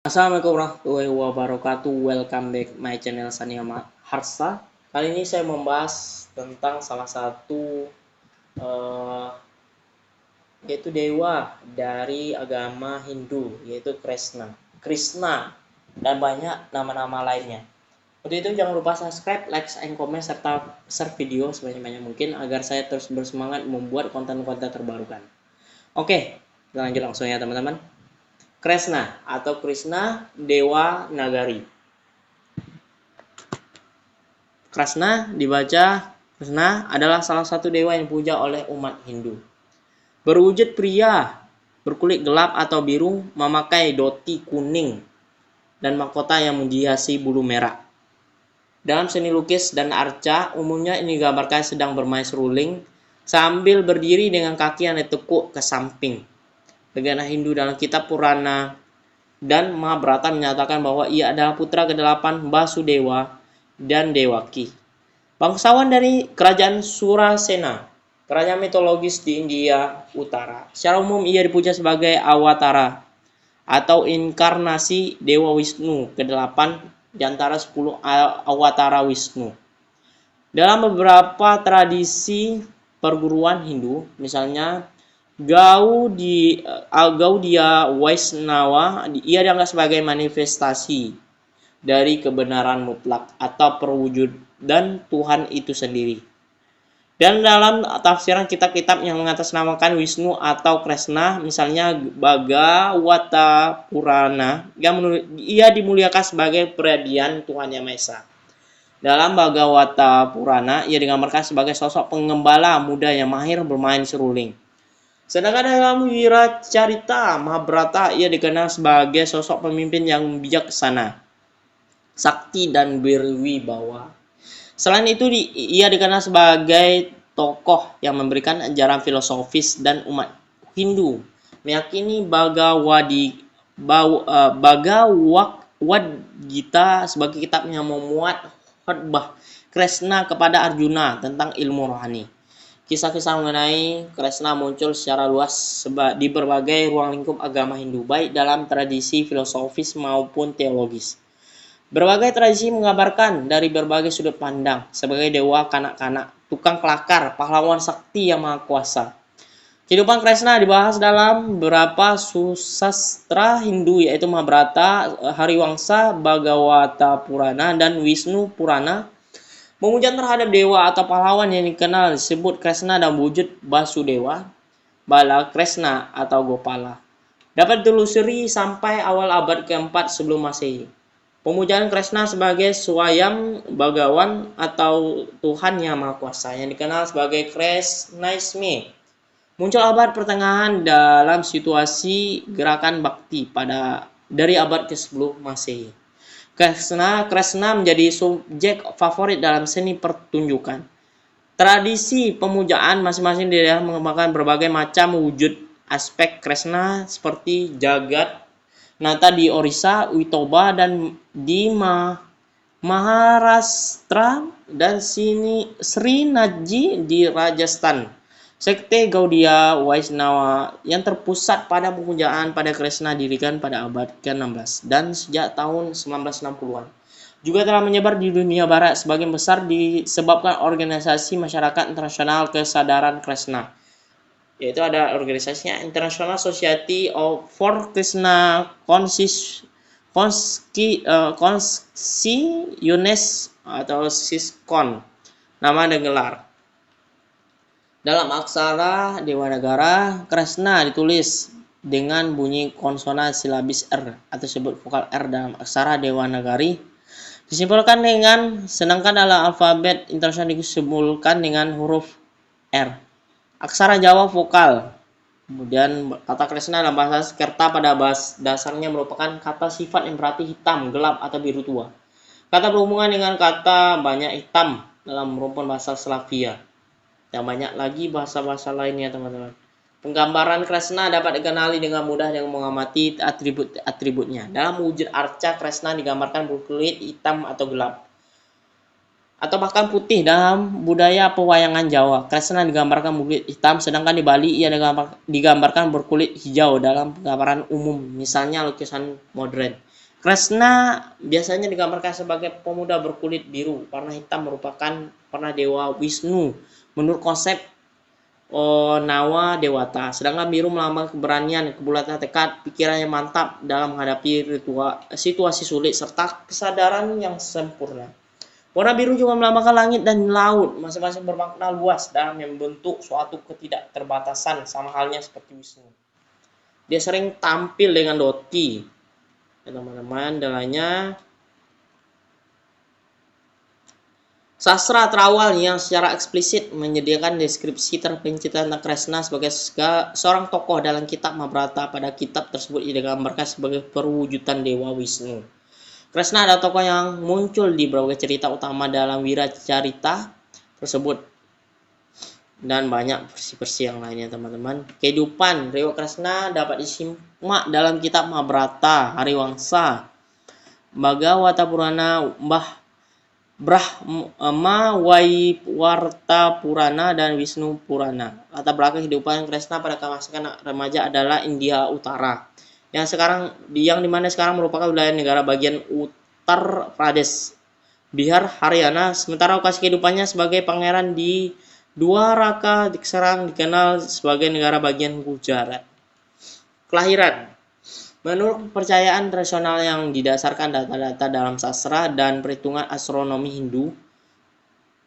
Assalamualaikum warahmatullahi wabarakatuh. Welcome back my channel Sania Harsa. Kali ini saya membahas tentang salah satu eh, yaitu dewa dari agama Hindu, yaitu Krishna. Krishna dan banyak nama-nama lainnya. Untuk itu jangan lupa subscribe, like, and comment serta share video sebanyak-banyak mungkin agar saya terus bersemangat membuat konten-konten terbarukan. Oke, kita lanjut langsung ya teman-teman. Krishna atau Krishna Dewa Nagari. Krishna dibaca Krishna adalah salah satu dewa yang dipuja oleh umat Hindu. Berwujud pria, berkulit gelap atau biru, memakai dhoti kuning dan mahkota yang menghiasi bulu merah. Dalam seni lukis dan arca, umumnya ini digambarkan sedang bermain seruling sambil berdiri dengan kaki yang ditekuk ke samping. Legenda Hindu dalam kitab Purana dan Mahabharata menyatakan bahwa ia adalah putra ke-8 Basudewa dan Dewaki. Bangsawan dari kerajaan Surasena, kerajaan mitologis di India Utara. Secara umum ia dipuja sebagai Awatara atau inkarnasi Dewa Wisnu ke-8 di antara 10 Awatara Wisnu. Dalam beberapa tradisi perguruan Hindu, misalnya Gaudiya Vaishnava, ia dianggap sebagai manifestasi dari kebenaran mutlak atau perwujudan Tuhan itu sendiri. Dan dalam tafsiran kitab-kitab yang mengatasnamakan Wisnu atau Krishna, misalnya Bhagavata Purana, ia dimuliakan sebagai peradian Tuhan Yang Maha Esa. Dalam Bhagavata Purana, ia digambarkan sebagai sosok pengembala muda yang mahir bermain seruling. Sedangkan dalam Wiracarita Mahabharata, ia dikenal sebagai sosok pemimpin yang bijaksana, sakti dan berwibawa. Selain itu, ia dikenal sebagai tokoh yang memberikan ajaran filosofis dan umat Hindu meyakini Bhagavad Gita sebagai kitab yang memuat khotbah Krishna kepada Arjuna tentang ilmu rohani. Kisah-kisah mengenai Krishna muncul secara luas di berbagai ruang lingkup agama Hindu, baik dalam tradisi filosofis maupun teologis. Berbagai tradisi menggambarkan dari berbagai sudut pandang sebagai dewa kanak-kanak, tukang kelakar, pahlawan sakti yang maha kuasa. Kehidupan Krishna dibahas dalam beberapa susastra Hindu, yaitu Mahabharata, Hariwangsa, Bhagavata Purana, dan Wisnu Purana. Pemujaan terhadap dewa atau pahlawan yang dikenal disebut Krishna dan wujud Basudewa, Bala Krishna atau Gopala. Dapat ditelusuri sampai awal abad keempat sebelum Masehi. Pemujaan Krishna sebagai Swayam Bhagawan atau Tuhan Yang Maha Kuasa yang dikenal sebagai Krishnaisme muncul abad pertengahan dalam situasi gerakan bakti dari abad ke-10 Masehi. Krishna menjadi subjek favorit dalam seni pertunjukan. Tradisi pemujaan masing-masing daerah mengembangkan berbagai macam wujud aspek Krishna seperti Jagat Nata di Orissa, Witoba dan di Maharashtra dan Srinathji di Rajasthan. Sekte Gaudiya Vaishnava yang terpusat pada pemujaan pada Krishna didirikan pada abad ke-16 dan sejak tahun 1960-an. Juga telah menyebar di dunia barat sebagian besar disebabkan organisasi masyarakat internasional kesadaran Krishna. Yaitu ada organisasinya International Society for Krishna Consciousness atau SISKON, nama dan gelar. Dalam aksara Dewanagara, Krishna ditulis dengan bunyi konsonan silabis R atau disebut vokal R dalam aksara Dewanagari. Disimpulkan dengan, sedangkan dalam alfabet internasional disimpulkan dengan huruf R. Aksara Jawa vokal. Kemudian kata Krishna dalam bahasa Sanskerta pada dasarnya merupakan kata sifat yang berarti hitam, gelap atau biru tua. Kata berhubungan dengan kata banyak hitam dalam rumpun bahasa Slavia. Dan banyak lagi bahasa-bahasa lainnya teman-teman. Penggambaran Krishna dapat dikenali dengan mudah dengan mengamati atribut-atributnya. Dalam wujud arca, Krishna digambarkan berkulit hitam atau gelap. atau bahkan putih dalam budaya pewayangan Jawa. Kresna digambarkan berkulit hitam, sedangkan di Bali ia digambarkan berkulit hijau dalam gambaran umum, misalnya lukisan modern. Kresna biasanya digambarkan sebagai pemuda berkulit biru. Warna hitam merupakan warna dewa Wisnu menurut konsep Nawa Dewata, sedangkan biru melambang keberanian, kebulatan tekad, pikiran yang mantap dalam menghadapi situasi sulit, serta kesadaran yang sempurna. Warna biru juga melambangkan langit dan laut, masing-masing bermakna luas dalam membentuk suatu ketidakterbatasan, sama halnya seperti Wisnu. Dia sering tampil dengan dhoti. Ya, teman-teman, dalanya sastra terawal yang secara eksplisit menyediakan deskripsi terperinci tentang Kresna sebagai seorang tokoh dalam kitab Mahabharata. Pada kitab tersebut ia digambarkan sebagai perwujudan Dewa Wisnu. Kresna adalah tokoh yang muncul di berbagai cerita utama dalam Wiracarita tersebut dan banyak versi-versi yang lainnya, teman-teman. Kehidupan Dewa Kresna dapat disimak dalam kitab Mahabharata, Hariwangsa, Bhagavata Purana, Brahma Waiwarta Purana, dan Wisnu Purana. Latar belakang kehidupan Kresna pada masa remaja adalah India Utara, yang dimana sekarang merupakan wilayah negara bagian Uttar Pradesh, Bihar, Haryana. Sementara lokasi kehidupannya sebagai pangeran di Dwaraka sekarang dikenal sebagai negara bagian Gujarat. Kelahiran. Menurut kepercayaan tradisional yang didasarkan data-data dalam sastra dan perhitungan astronomi Hindu,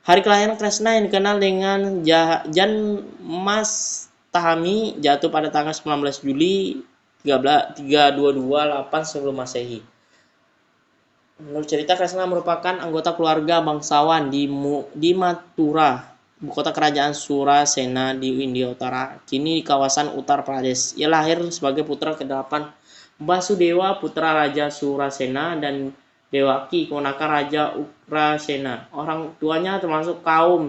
hari kelahiran Kresna yang dikenal dengan Janmastami jatuh pada tanggal 19 Juli 3228 sebelum Masehi. Menurut cerita, Kresna merupakan anggota keluarga bangsawan di Mathura, ibu kota kerajaan Surasena di India Utara, kini di kawasan Uttar Pradesh. Ia lahir sebagai putra ke-8 Basudewa, putra Raja Surasena, dan Dewaki, keponakan Raja Ugrasena. Orang tuanya termasuk kaum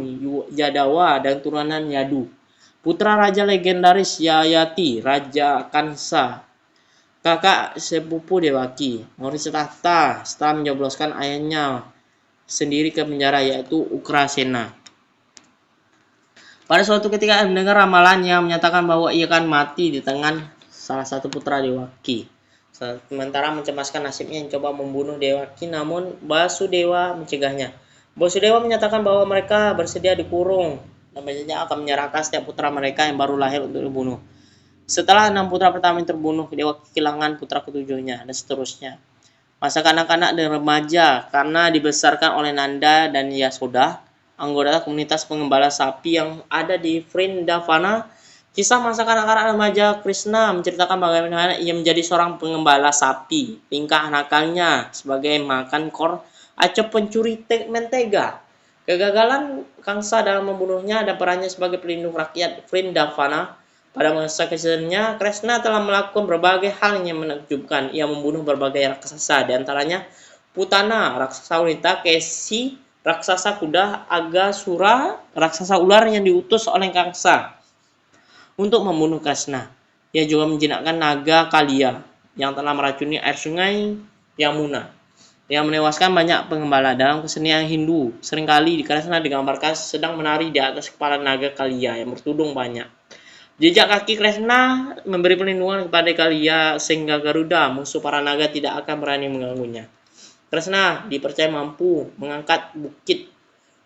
Yadawa dan turunan Yadu. Putra Raja legendaris Yayati, Raja Kansa, kakak sepupu Dewaki, mewaris tahta setelah menjebloskan ayahnya sendiri ke penjara, yaitu Ugrasena. Pada suatu ketika mendengar ramalan yang menyatakan bahwa ia akan mati di tangan salah satu putra Dewaki. Sementara mencemaskan nasibnya yang coba membunuh Dewaki, namun Basudewa mencegahnya. Basudewa menyatakan bahwa mereka bersedia dikurung dan berjanji akan menyerahkan setiap putra mereka yang baru lahir untuk dibunuh. Setelah 6 putra pertama yang terbunuh, Dewaki kehilangan putra ketujuhnya, dan seterusnya. Masa kanak-kanak dan remaja, karena dibesarkan oleh Nanda dan Yasoda, anggota komunitas pengembala sapi yang ada di Vrindavana. Kisah masa kanak-kanak remaja Krishna menceritakan bagaimana ia menjadi seorang pengembala sapi, tingkah nakalnya sebagai makan kor atau pencuri mentega, kegagalan Kangsa dalam membunuhnya, dan perannya sebagai pelindung rakyat Vrindavana. Pada masa kecilnya, Krishna telah melakukan berbagai hal yang menakjubkan. Ia membunuh berbagai raksasa, diantaranya Putana, raksasa wanita, Kesi, raksasa kuda, Agasura, raksasa ular yang diutus oleh Kangsa untuk membunuh Krishna. Ia juga menjinakkan naga Kalia yang telah meracuni air sungai Yamuna, yang menewaskan banyak pengembala. Dalam kesenian Hindu, seringkali Krishna digambarkan sedang menari di atas kepala naga Kalia yang bertudung banyak. Jejak kaki Krishna memberi perlindungan kepada Kalia sehingga Garuda, musuh para naga, tidak akan berani mengganggunya. Krishna dipercaya mampu mengangkat bukit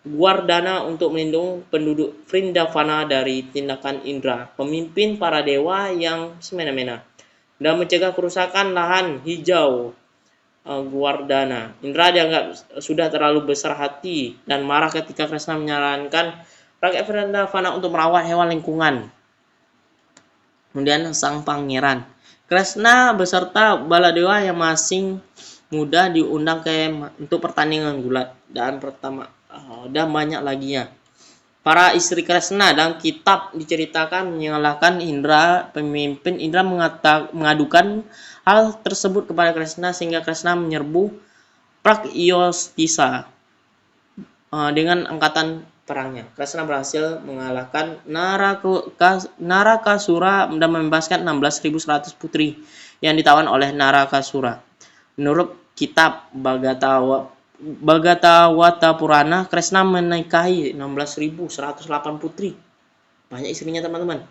Gwardhana untuk melindungi penduduk Vrindavana dari tindakan Indra, pemimpin para dewa yang semena-mena, dan mencegah kerusakan lahan hijau Gwardhana. Indra dianggap sudah terlalu besar hati dan marah ketika Krishna menyarankan rakyat Vrindavana untuk merawat hewan lingkungan. Kemudian sang pangeran Krishna beserta Baladewa yang masing muda diundang untuk pertandingan gulat dan banyak laginya. Para istri Krishna dalam kitab diceritakan menyalahkan Indra. Pemimpin Indra mengadukan hal tersebut kepada Krishna sehingga Krishna menyerbu Pragyostisa dengan angkatan perangnya. Krishna berhasil mengalahkan Narakasura dan membebaskan 16.100 putri yang ditawan oleh Narakasura. Menurut kitab Bhagavata Bhagatawata Purana, Kresna menikahi 16.108 putri. Banyak istrinya teman-teman.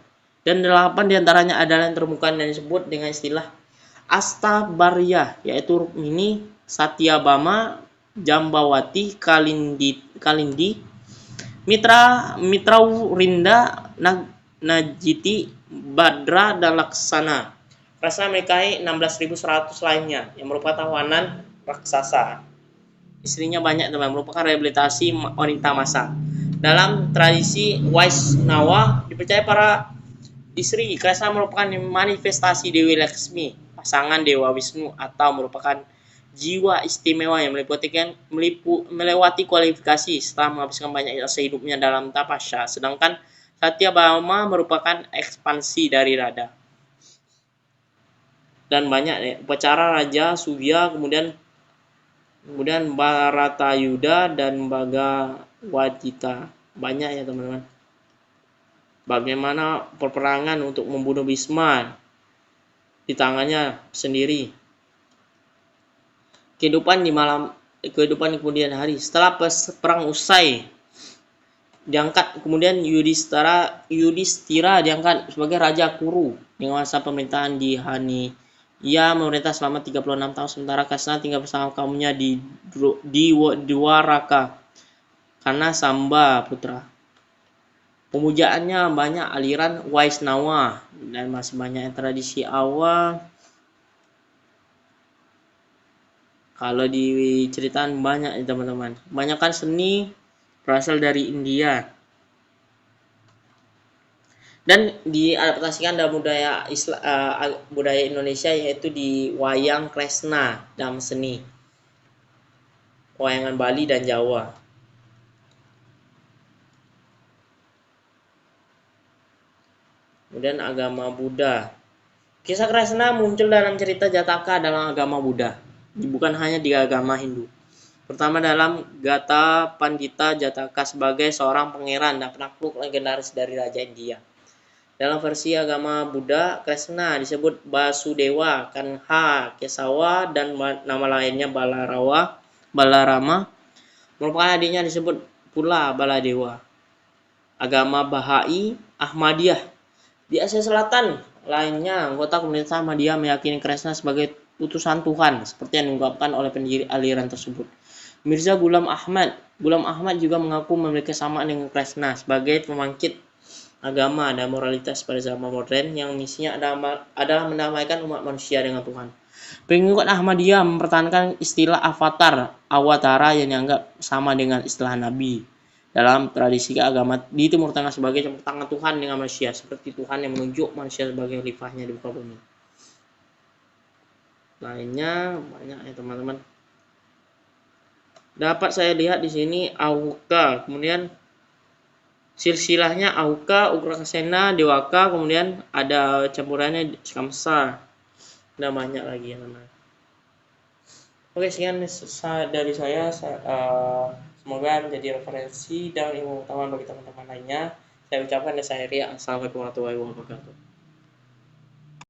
Dan 8 diantaranya adalah yang terbuka dan disebut dengan istilah Astabarya, yaitu Rukmini, Satyabama, Jambawati, Kalindi, Mitrawrinda, Najiti, Badra, dan Laksana. Kresna menikahi 16.100 lainnya yang merupakan tawanan raksasa. Istrinya banyak teman, merupakan rehabilitasi wanita masa. Dalam tradisi Vaishnava dipercaya para istri Kresna merupakan manifestasi Dewi Laksmi, pasangan Dewa Wisnu, atau merupakan jiwa istimewa yang melewati kualifikasi setelah menghabiskan banyak masa hidupnya dalam tapasya. Sedangkan Satyabhama merupakan ekspansi dari Radha. Dan banyak upacara Raja Surya, kemudian Bharatayuda dan Bhagawatgita. Banyak ya teman-teman. Bagaimana peperangan untuk membunuh Bhisma di tangannya sendiri. Kehidupan di kemudian hari. Setelah perang usai, diangkat kemudian Yudhistira diangkat sebagai Raja Kuru dengan masa pemerintahan di Hani. Ia memerintah selama 36 tahun, sementara Kresna tinggal bersama kaumnya di Dwaraka karena Samba putra. Pemujaannya banyak aliran Vaishnava dan masih banyak tradisi awal. Kalau diceritakan banyak ya teman-teman. Kebanyakan seni berasal dari India. Dan diadaptasikan dalam budaya Indonesia, yaitu di wayang Kresna dalam seni wayangan Bali dan Jawa. Kemudian agama Buddha. Kisah Kresna muncul dalam cerita Jataka dalam agama Buddha, bukan hanya di agama Hindu. Pertama dalam Gatha Pandita Jataka sebagai seorang pangeran dan penakluk legendaris dari Raja India. Dalam versi agama Buddha, Kresna disebut Basudewa, Kanha, Kesawa, dan nama lainnya Balarama. Merupakan adiknya disebut pula Baladewa. Agama Bahai, Ahmadiyah. Di Asia Selatan lainnya, anggota komunitas Ahmadiyah meyakini Kresna sebagai utusan Tuhan, seperti yang diungkapkan oleh pendiri aliran tersebut. Mirza Ghulam Ahmad. Ghulam Ahmad juga mengaku memiliki kesamaan dengan Kresna sebagai pembangkit agama dan moralitas pada zaman modern yang misinya adalah mendamaikan umat manusia dengan Tuhan. Pengikut Ahmadiyah mempertahankan istilah awatara yang dianggap sama dengan istilah nabi dalam tradisi agama di Timur Tengah sebagai campur tangan Tuhan dengan manusia, seperti Tuhan yang menunjuk manusia sebagai khalifahnya di muka bumi. Lainnya banyak ya teman-teman. Dapat saya lihat di sini Auka, kemudian silsilahnya Auka, Ugrasena, Dewaka, kemudian ada campurannya Skamsa. Dan banyak lagi ya teman. Oke, sekian dari saya. Semoga menjadi referensi dan ilmu pengetahuan bagi teman-teman lainnya. Saya ucapkan dan saya Ria. Assalamualaikum warahmatullahi wabarakatuh.